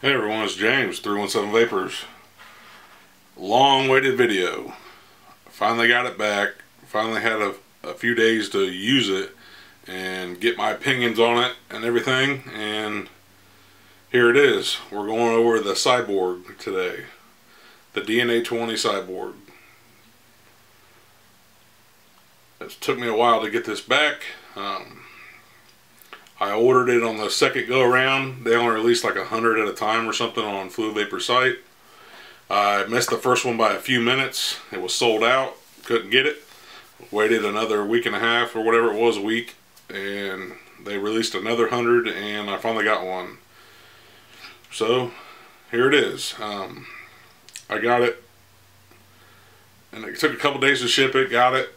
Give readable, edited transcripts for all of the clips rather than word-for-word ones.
Hey everyone, it's James, 317 Vapors. Long awaited video. Finally got it back. Finally had a few days to use it and get my opinions on it and everything. And here it is. We're going over the Cyborg today. The DNA20 Cyborg. It took me a while to get this back. I ordered it on the second go around. They only released like 100 at a time or something on Fluid Vapor site. I missed the first one by a few minutes. It was sold out. Couldn't get it. Waited another week and a half or whatever it was, a week, and they released another 100 and I finally got one. So here it is. I got it and it took a couple days to ship it. Got it,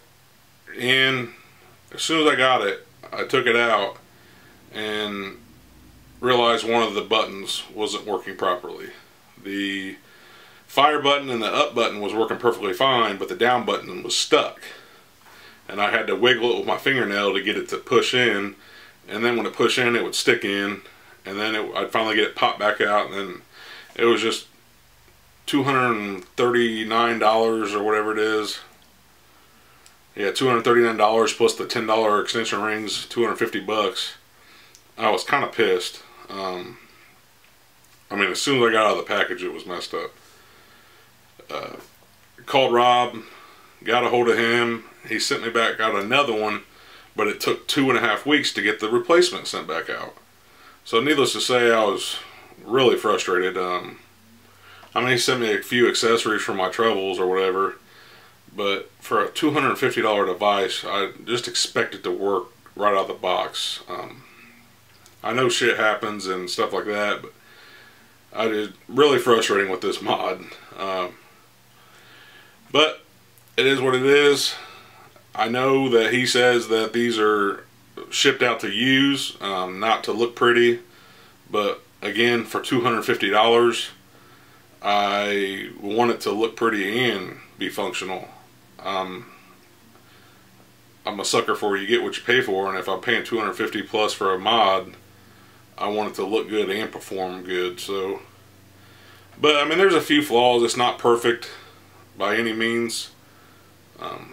and as soon as I got it, I took it out and realized one of the buttons wasn't working properly. The fire button and the up button was working perfectly fine, but the down button was stuck. And I had to wiggle it with my fingernail to get it to push in, and then when it pushed in, it would stick in, and then I'd finally get it popped back out, and then it was just $239 or whatever it is. Yeah, $239 plus the $10 extension rings, 250 bucks. I was kind of pissed. I mean, as soon as I got out of the package, it was messed up. Called Rob, got a hold of him. He sent me back out another one, but it took 2.5 weeks to get the replacement sent back out. So needless to say, I was really frustrated. I mean, he sent me a few accessories for my troubles or whatever, but for a $250 device, I just expect it to work right out of the box. I know shit happens and stuff like that, but it's really frustrating with this mod. But it is what it is. I know that he says that these are shipped out to use, not to look pretty. But again, for $250, I want it to look pretty and be functional. I'm a sucker for you get what you pay for, and if I'm paying $250 plus for a mod, I want it to look good and perform good. So, but I mean, there's a few flaws. It's not perfect by any means.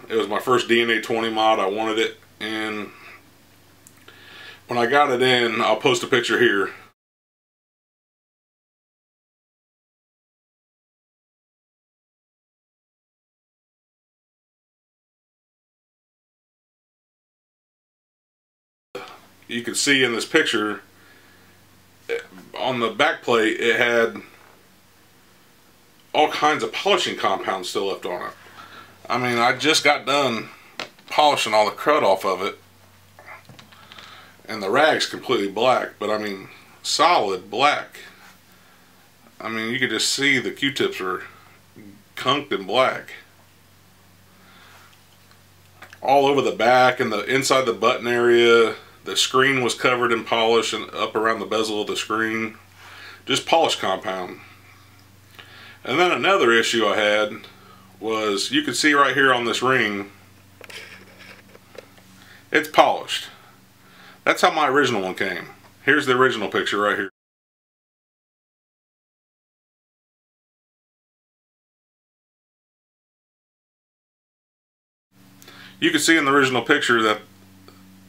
It was my first DNA20 mod. I wanted it, and when I got it in, I'll post a picture here. You can see in this picture, on the back plate, it had all kinds of polishing compounds still left on it. I mean, I just got done polishing all the crud off of it, and the rag's completely black, but I mean, solid black. I mean, you could just see the Q-tips are conked and black. All over the back and the inside the button area. The screen was covered in polish and up around the bezel of the screen. Just polish compound. And then another issue I had was, you can see right here on this ring, it's polished. That's how my original one came. Here's the original picture right here. You can see in the original picture that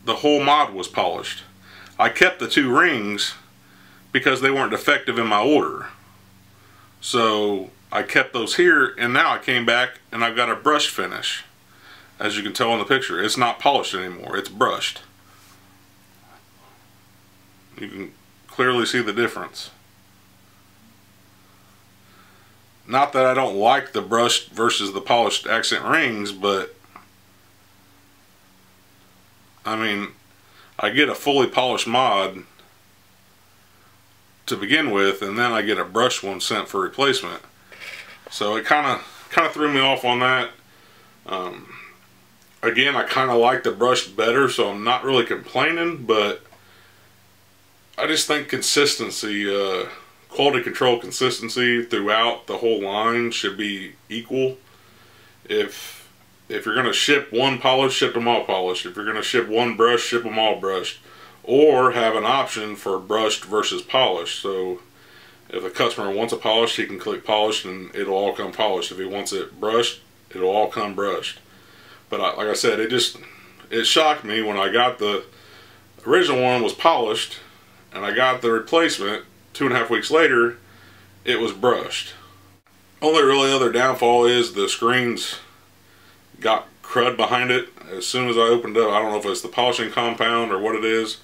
the whole mod was polished. I kept the 2 rings because they weren't defective in my order. So I kept those here, and now I came back and I've got a brush finish. As you can tell in the picture, it's not polished anymore, it's brushed. You can clearly see the difference. Not that I don't like the brushed versus the polished accent rings, but I mean, I get a fully polished mod to begin with, and then I get a brushed one sent for replacement. So it kind of threw me off on that. Again, I kind of like the brushed better, so I'm not really complaining, but I just think consistency, quality control consistency throughout the whole line should be equal. If you're going to ship one polish, ship them all polished. If you're going to ship one brush, ship them all brushed. Or have an option for brushed versus polished. So If the customer wants it polished, he can click polish and it'll all come polished. If he wants it brushed, it'll all come brushed. But like I said, it shocked me when I got the original one was polished and I got the replacement 2.5 weeks later, it was brushed. Only really other downfall is the screens got crud behind it. As soon as I opened up, I don't know if it's the polishing compound or what it is,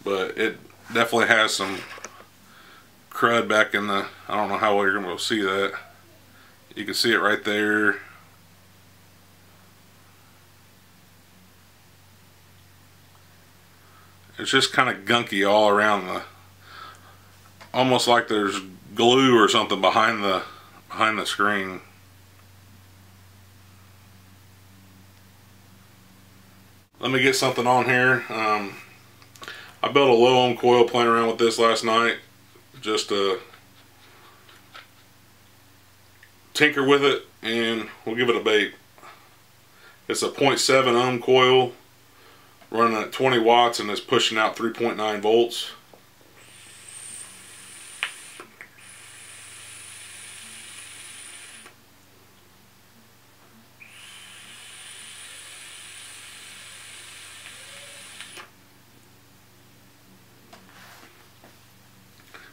but it definitely has some crud back in the, I don't know how well you're going to see that. You can see it right there. It's just kind of gunky all around the, almost like there's glue or something behind the screen. Let me get something on here. I built a low ohm coil playing around with this last night, just to tinker with it, and we'll give it a bait. It's a 0.7 ohm coil running at 20 watts and it's pushing out 3.9 volts.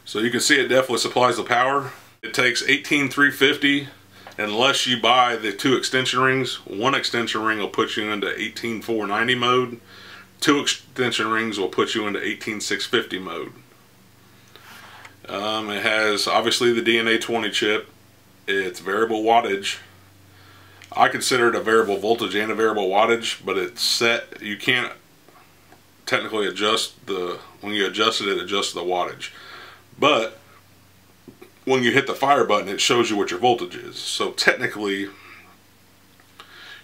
So you can see it definitely supplies the power. It takes 18,350 unless you buy the 2 extension rings. 1 extension ring will put you into 18,490 mode. 2 extension rings will put you into 18,650 mode. It has obviously the DNA20 chip. It's variable wattage. I consider it a variable voltage and a variable wattage, but it's set. You can't technically adjust when you adjust it, it adjusts the wattage. But when you hit the fire button, it shows you what your voltage is. So technically,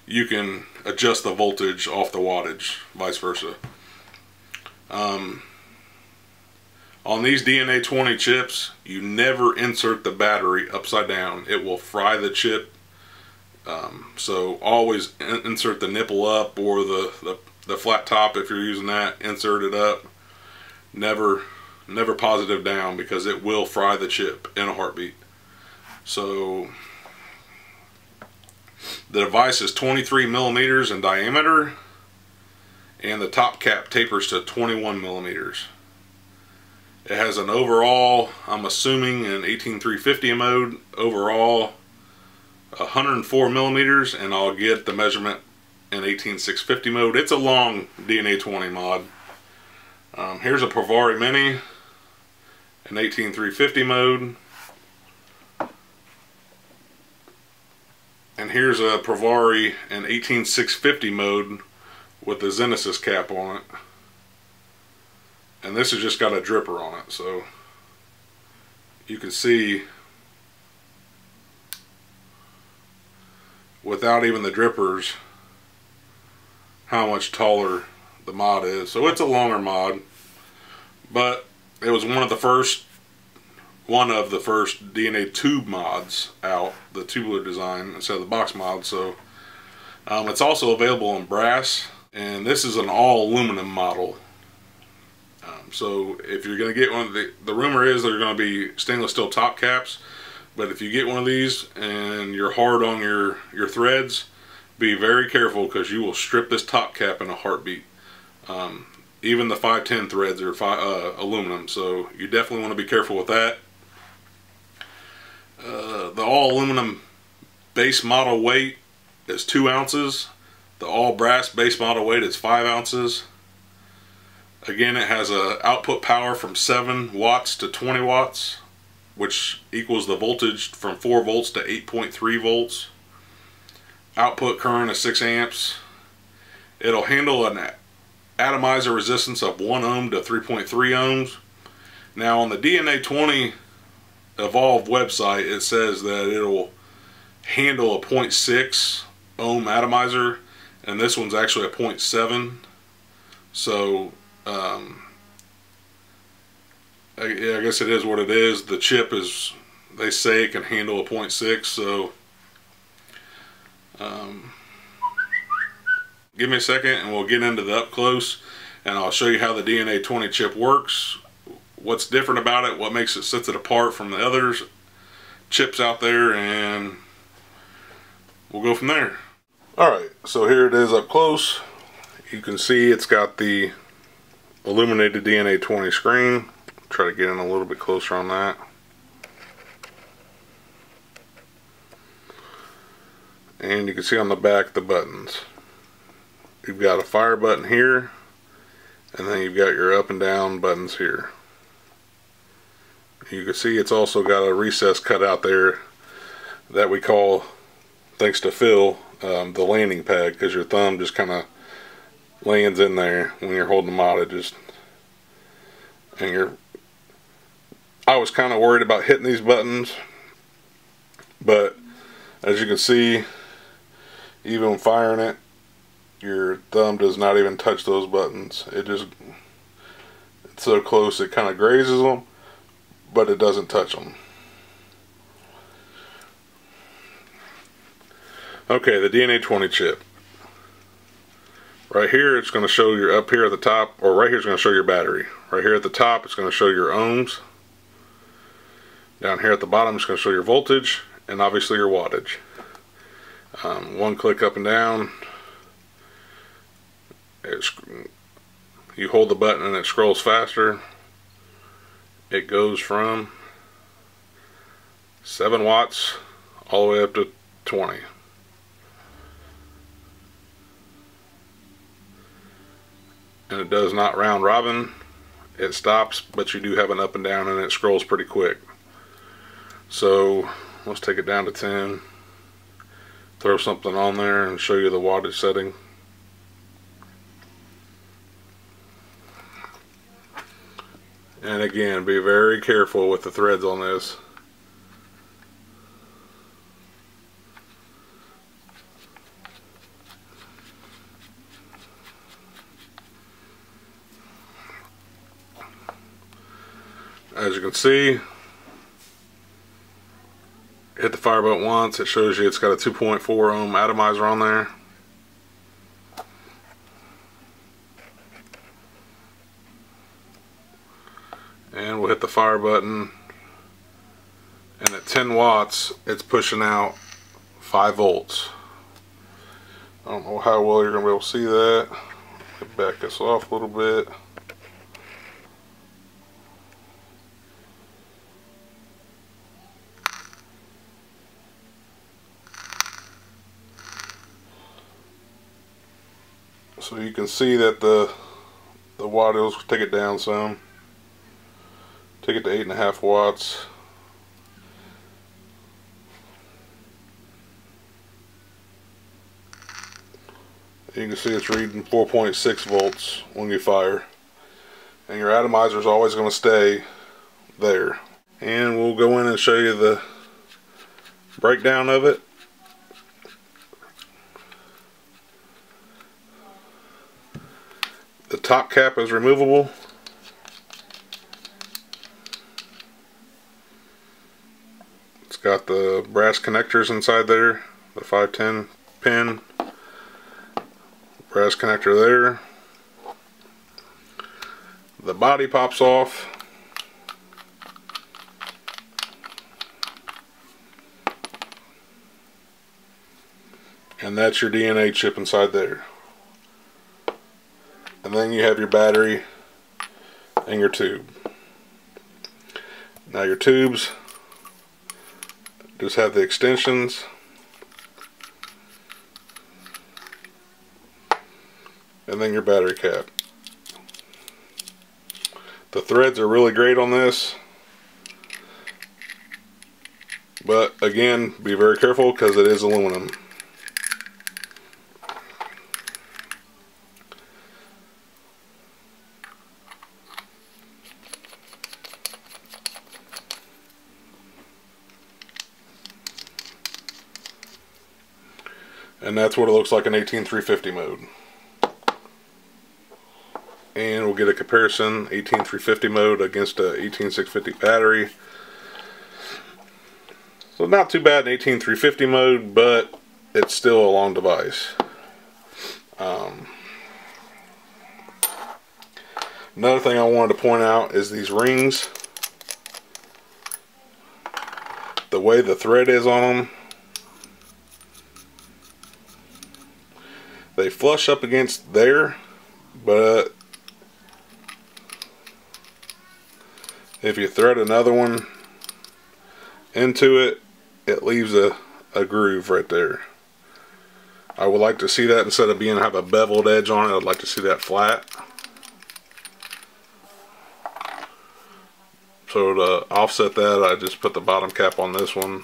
you can adjust the voltage off the wattage, vice versa. On these DNA20 chips, you never insert the battery upside down. It will fry the chip. So always insert the nipple up, or the flat top if you're using that. Insert it up. Never positive down, because it will fry the chip in a heartbeat. So the device is 23 millimeters in diameter, and the top cap tapers to 21 millimeters. It has an overall, I'm assuming in 18,350 mode, overall 104 millimeters, and I'll get the measurement in 18,650 mode. It's a long DNA20 mod. Here's a Provari Mini in 18,350 mode. And here's a Provari in 18,650 mode with the Genesis cap on it. And this has just got a dripper on it, so you can see without even the drippers how much taller the mod is. So it's a longer mod, but it was one of the first DNA tube mods out, the tubular design instead of the box mod. So it's also available in brass, and this is an all aluminum model. So if you're going to get one, the rumor is they're going to be stainless steel top caps, but if you get one of these and you're hard on your threads, be very careful, because you will strip this top cap in a heartbeat. Even the 510 threads are aluminum, so you definitely want to be careful with that. The all aluminum base model weight is 2 ounces. The all brass base model weight is 5 ounces. Again, it has a output power from 7 watts to 20 watts, which equals the voltage from 4 volts to 8.3 volts. Output current is 6 amps. It'll handle an atomizer resistance of 1 ohm to 3.3 ohms. Now on the DNA20 Evolve website, it says that it'll handle a 0.6 ohm atomizer, and this one's actually a 0.7. So I guess it is what it is. The chip is, they say it can handle a 0.6, so give me a second and we'll get into the up close, and I'll show you how the DNA20 chip works what's different about it, what makes it sets it apart from the others chips out there, and we'll go from there. Alright, so here it is up close. You can see it's got the illuminated DNA20 screen. Try to get in a little bit closer on that. And you can see on the back the buttons. You've got a fire button here, and then you've got your up and down buttons here. You can see it's also got a recess cut out there that we call, thanks to Phil, the landing pad, because your thumb just kind of lands in there when you're holding them out. I was kind of worried about hitting these buttons, but as you can see, even when firing it, your thumb does not even touch those buttons. It's so close it kind of grazes them, but it doesn't touch them. Okay, the DNA20 chip. Right here it's going to show your, up here at the top, or right here it's going to show your battery. Right here at the top it's going to show your ohms. Down here at the bottom it's going to show your voltage, and obviously your wattage. One click up and down, you hold the button and it scrolls faster. It goes from 7 watts all the way up to 20. And it does not round robin. It stops, but you do have an up and down, and it scrolls pretty quick. So let's take it down to 10. Throw something on there and show you the wattage setting. And again, be very careful with the threads on this. As you can see, hit the fire button once, it shows you it's got a 2.4 ohm atomizer on there. And we'll hit the fire button, and at 10 watts it's pushing out 5 volts. I don't know how well you're going to be able to see that. Let me back this off a little bit. So you can see that the wattage, take it down some. Take it to 8.5 watts. You can see it's reading 4.6 volts when you fire. And your atomizer is always going to stay there. And we'll go in and show you the breakdown of it. The top cap is removable. It's got the brass connectors inside there, the 510 pin, brass connector there. The body pops off. And that's your DNA chip inside there. And then you have your battery and your tube. Now your tubes just have the extensions. And then your battery cap. The threads are really great on this. But again, be very careful because it is aluminum. And that's what it looks like in 18350 mode. And we'll get a comparison 18350 mode against a 18650 battery. So not too bad in 18350 mode, but it's still a long device. Another thing I wanted to point out is these rings. The way the thread is on them. They flush up against there, but if you thread another one into it, it leaves a groove right there. I would like to see that instead of have a beveled edge on it. I'd like to see that flat. So to offset that, I just put the bottom cap on this one.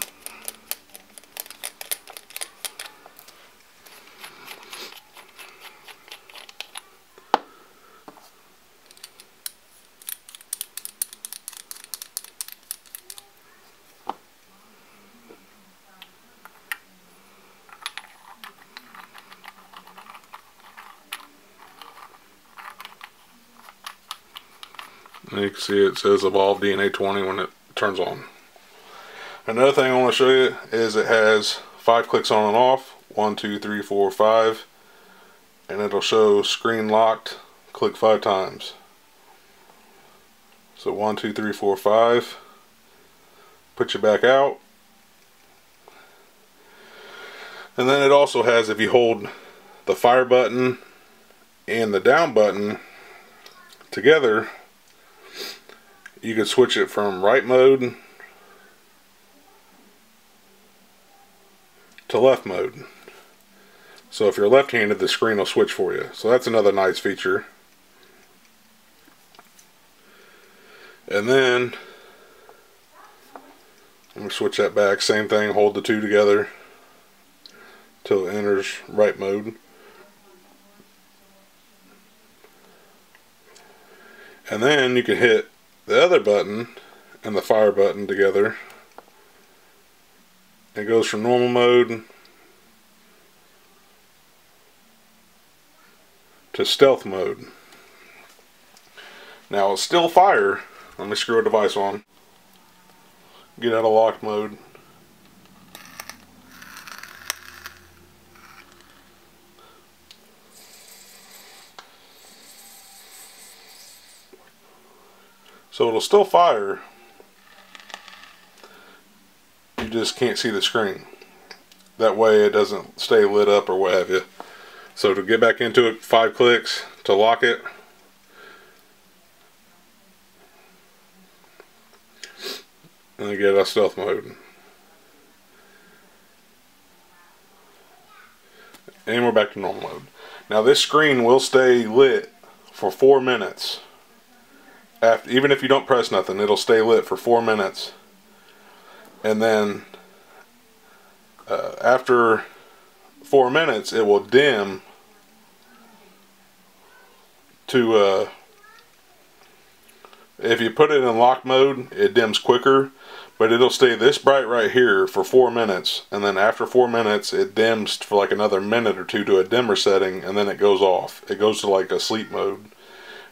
And you can see it says Evolve DNA20 when it turns on. Another thing I want to show you is it has 5 clicks on and off. 1, 2, 3, 4, 5. And it'll show screen locked. Click 5 times. So 1, 2, 3, 4, 5. Put you back out. And then it also has, if you hold the fire button and the down button together, you can switch it from right mode to left mode. So if you're left-handed, the screen will switch for you. So that's another nice feature. And then, let me switch that back. Same thing, hold the two together till it enters right mode. And then you can hit the other button and the fire button together. It goes from normal mode to stealth mode. Now it's still fire. Let me screw a device on. Get out of locked mode. So it'll still fire, you just can't see the screen. That way it doesn't stay lit up or what have you. So to get back into it, 5 clicks to lock it. And then get out of stealth mode. And we're back to normal mode. Now this screen will stay lit for 4 minutes. Even if you don't press nothing, it'll stay lit for 4 minutes. And then after 4 minutes, it will dim to, if you put it in lock mode, it dims quicker, but it'll stay this bright right here for 4 minutes. And then after 4 minutes, it dims for like another minute or two to a dimmer setting, and then it goes off. It goes to like a sleep mode.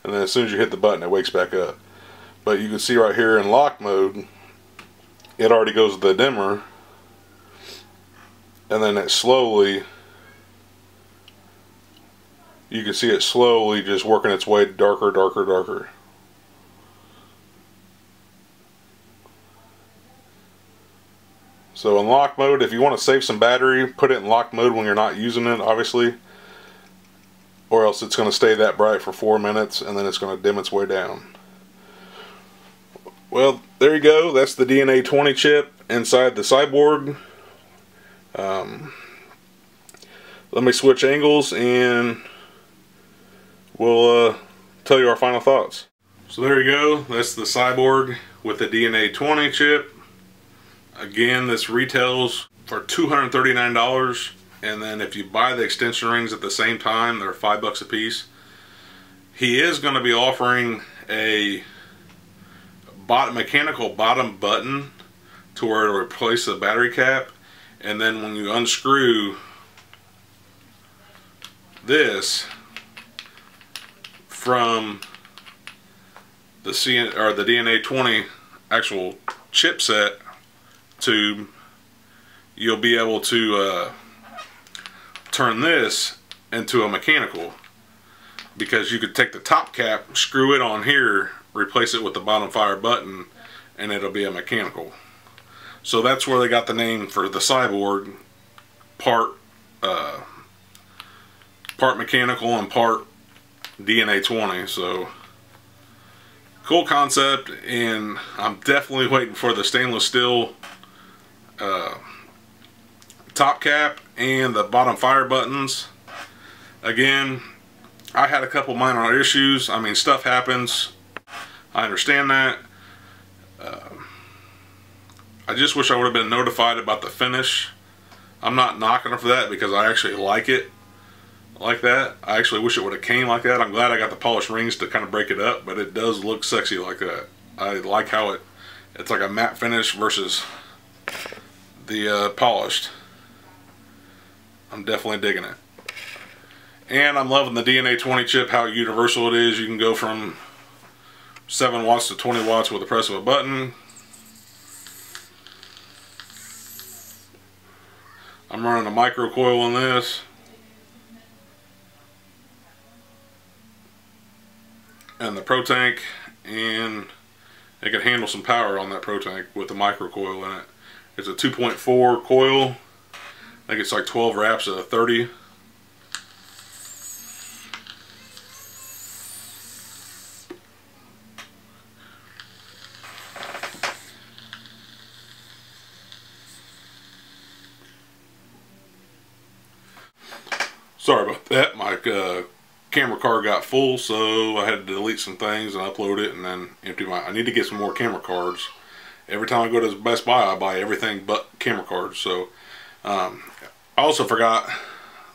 And then as soon as you hit the button, it wakes back up. But you can see right here in lock mode, it already goes to the dimmer. And then it slowly, you can see it slowly just working its way darker, darker, darker. So in lock mode, if you want to save some battery, put it in lock mode when you're not using it, obviously. Or else it's going to stay that bright for 4 minutes and then it's going to dim its way down. Well, there you go. That's the DNA20 chip inside the Cyborg. Let me switch angles and we'll tell you our final thoughts. So there you go. That's the Cyborg with the DNA20 chip. Again, this retails for $239. And then if you buy the extension rings at the same time, they're $5 a piece. He is going to be offering a mechanical bottom button to where it'll replace the battery cap. And then when you unscrew this from the DNA20 actual chipset tube, you'll be able to turn this into a mechanical. because you could take the top cap, screw it on here, replace it with the bottom fire button, and it'll be a mechanical. So that's where they got the name for the Cyborg, part mechanical and part DNA20. So cool concept, and I'm definitely waiting for the stainless steel top cap and the bottom fire buttons. Again, I had a couple minor issues. I mean, stuff happens, I understand that. I just wish I would have been notified about the finish. I'm not knocking her for that, because I actually like it like that. I actually wish it would have came like that. I'm glad I got the polished rings to kind of break it up, but it does look sexy like that. I like how it's like a matte finish versus the polished. I'm definitely digging it. And I'm loving the DNA20 chip, how universal it is. You can go from 7 watts to 20 watts with the press of a button. I'm running a micro coil on this. And the Pro Tank, and it can handle some power on that Pro Tank with the micro coil in it. It's a 2.4 coil. I think it's like 12 wraps at a 30. Sorry about that. My camera card got full, so I had to delete some things and upload it and then empty my... I need to get some more camera cards. Every time I go to Best Buy, I buy everything but camera cards. So I also forgot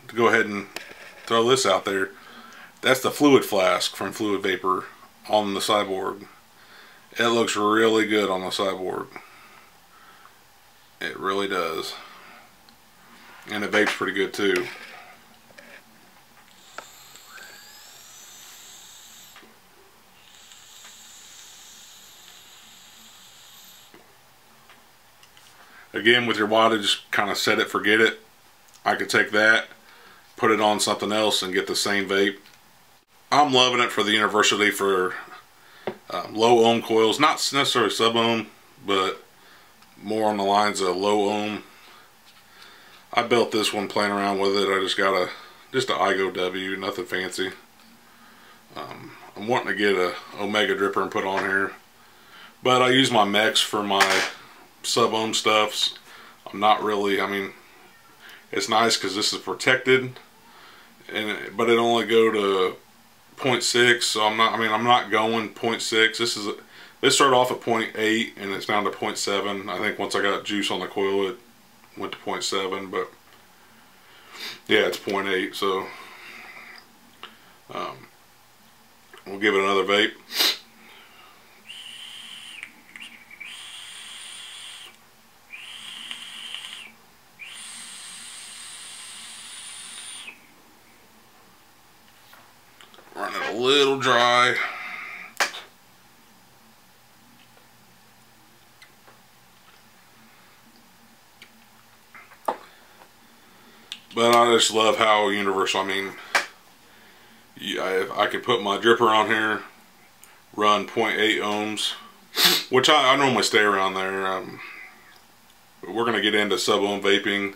to go ahead and throw this out there. That's the fluid flask from Fluid Vapor on the Cyborg. It looks really good on the Cyborg. It really does. And it vapes pretty good too. Again, with your wattage, kind of set it, forget it. I could take that, put it on something else, and get the same vape. I'm loving it for the universality for low ohm coils. Not necessarily sub ohm, but more on the lines of low ohm. I built this one playing around with it. I just got a IGO W, nothing fancy. I'm wanting to get a Omega dripper and put on here, but I use my mechs for my sub ohm stuffs. I'm not really, I mean, it's nice because this is protected, but it only go to 0.6, so I'm not going 0.6. This started off at 0.8 and it's down to 0.7. I think once I got juice on the coil, it went to 0.7, but yeah, it's 0.8. So we'll give it another vape. Running a little dry. But I just love how universal. I mean, yeah, I could put my dripper on here, run 0.8 ohms, which I normally stay around there. We're going to get into sub-ohm vaping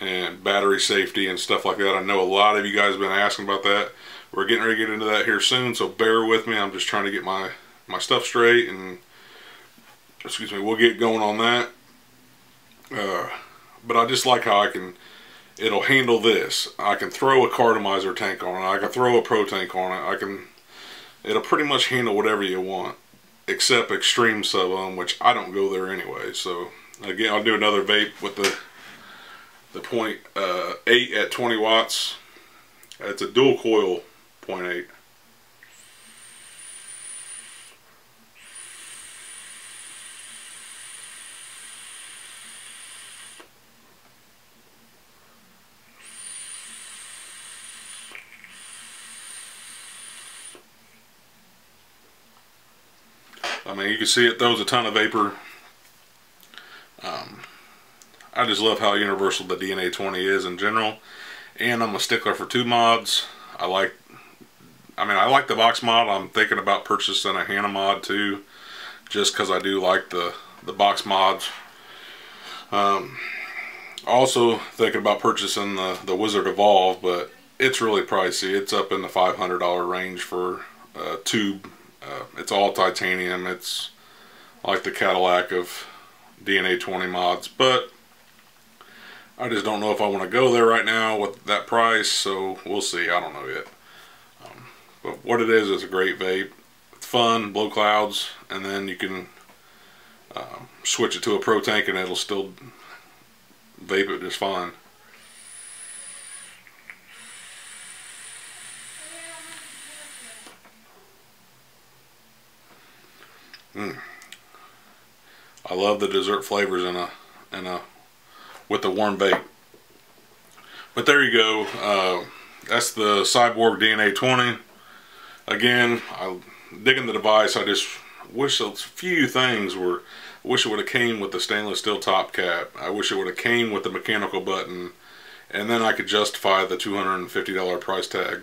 and battery safety and stuff like that. I know a lot of you guys have been asking about that. We're getting ready to get into that here soon, so bear with me. I'm just trying to get my stuff straight, and excuse me, we'll get going on that. But I just like how it'll handle this. I can throw a cartomizer tank on it. I can throw a Pro Tank on it. It'll pretty much handle whatever you want, except extreme sub-ohm, which I don't go there anyway. So again, I'll do another vape with the 0.8 at 20 watts. It's a dual coil 0.8. I mean, you can see it throws a ton of vapor. I just love how universal the DNA20 is in general, and I'm a stickler for tube mods. I I mean, I like the box mod. I'm thinking about purchasing a Hannah mod too, just because I do like the box mods. Also thinking about purchasing the Wizard Evolve, but it's really pricey. It's up in the $500 range for a tube. It's all titanium. It's like the Cadillac of DNA20 mods, but I just don't know if I want to go there right now with that price, so we'll see. I don't know yet. But what it is a great vape. It's fun, blow clouds, and then you can switch it to a Pro Tank and it'll still vape it just fine. I love the dessert flavors with the warm vape. But there you go. That's the Cyborg DNA20. Again, I'm digging the device. I just wish a few things were. I wish it would have came with the stainless steel top cap. I wish it would have came with the mechanical button, and then I could justify the $250 price tag.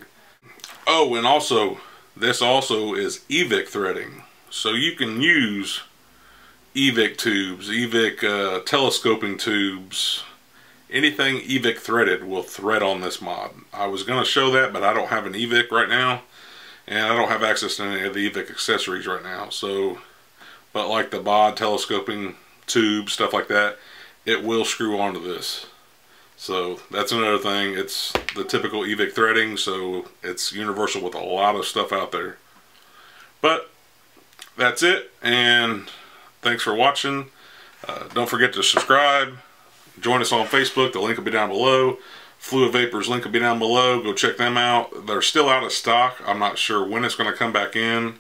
Oh, and also, this also is E-cig threading, so you can use E-cig tubes, E-cig telescoping tubes. Anything E-cig threaded will thread on this mod. I was going to show that, but I don't have an E-cig right now, and I don't have access to any of the E-cig accessories right now. So, but like the bod telescoping tube, stuff like that, it will screw onto this. So that's another thing. It's the typical E-cig threading, so it's universal with a lot of stuff out there. But that's it, and thanks for watching. Don't forget to subscribe. Join us on Facebook. The link will be down below. Fluid Vapors link will be down below. Go check them out. They're still out of stock. I'm not sure when it's going to come back in.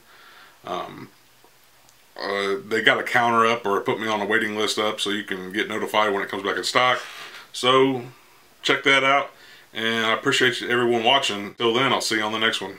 They got a counter up, or put me on a waiting list up, so you can get notified when it comes back in stock. So check that out. And I appreciate everyone watching. Till then, I'll see you on the next one.